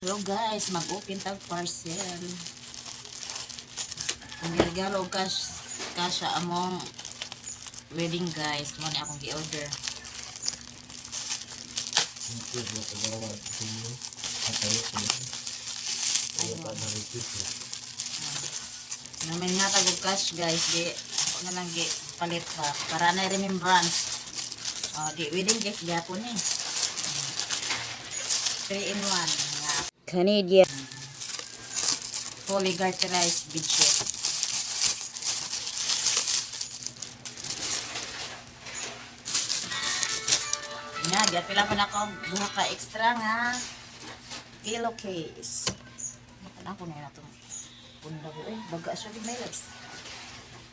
Hello guys, mag-open tag parcel. Kung regalo kasha among wedding guys, mo ni akong gi-order. Namin nga tag cash guys, di ako na lang gi palit ba para na remembrance. Di wedding gift gyapon ni. 3 in 1. Canadian fully garterized bedsheet. Nga, pila pa na ako buha ka extra nga pillowcase. Ano ako na itong punda ko. Baga siya din may legs.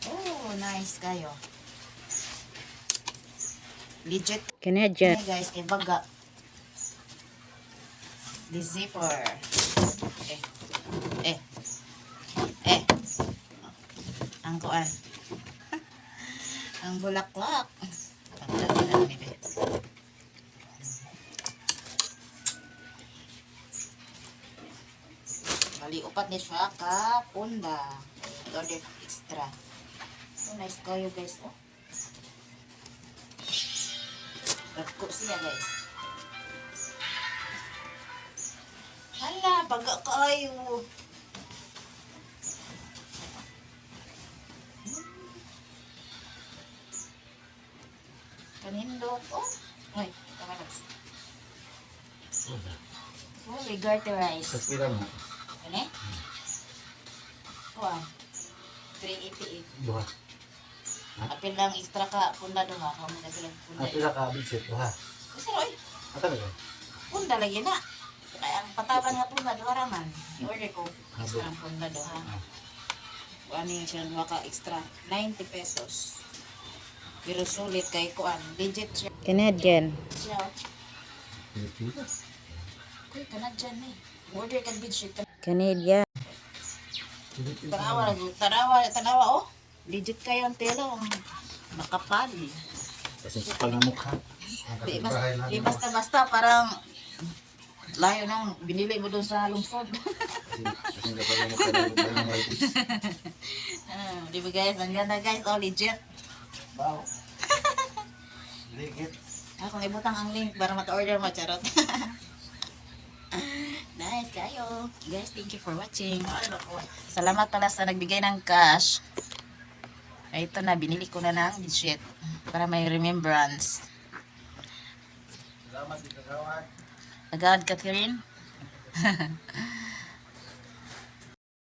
Oh, nice kayo. Legit. Canadian. Okay guys, kay baga. The zipper. Ang kuan. Ang bulaklak. Pagdating na nila. Bali, upat ni siya ka punda. Order extra. So, nice kayo guys. Oh. Ragko siya guys. Hala, baga kayo. Kanindot. Oh, ay, kamalas. Fully garterized. Kapila mo. Ano? Kuha. 388. Duha. Apil lang extra ka. Punda doon ha. Kung may napilang punda. Kapila ka bidset. Duha. Kasi oy. Ata ba yun? Punda lagi na. Kaya ang pataban nga punda doon raman. I-order ko. Extra ang punda doon ha. Kuha niya siya maka extra. 90 pesos. Pero sulit kay kuan. Legit siya. Canadian. Siya. Pilipinas. Uy, Canadian eh. Order kag bedsheet. Canadian. Tanawa oh. Legit kayo ang telo. Makapal. Kasi kapal na mukha. Di basta-basta parang layo nang binili mo doon sa lungsod. Kasi kapal na mukha na malitis. Di ba guys? Ang ganda guys. Oh, legit. Wow. Legit. Kung ibutang ang link para maka-order mo, charot. Nice kayo. Guys, thank you for watching. Salamat pala sa nagbigay ng cash. Ito na, binili ko na ng bedsheet para may remembrance. Salamat, Kagawad. Agad, Catherine.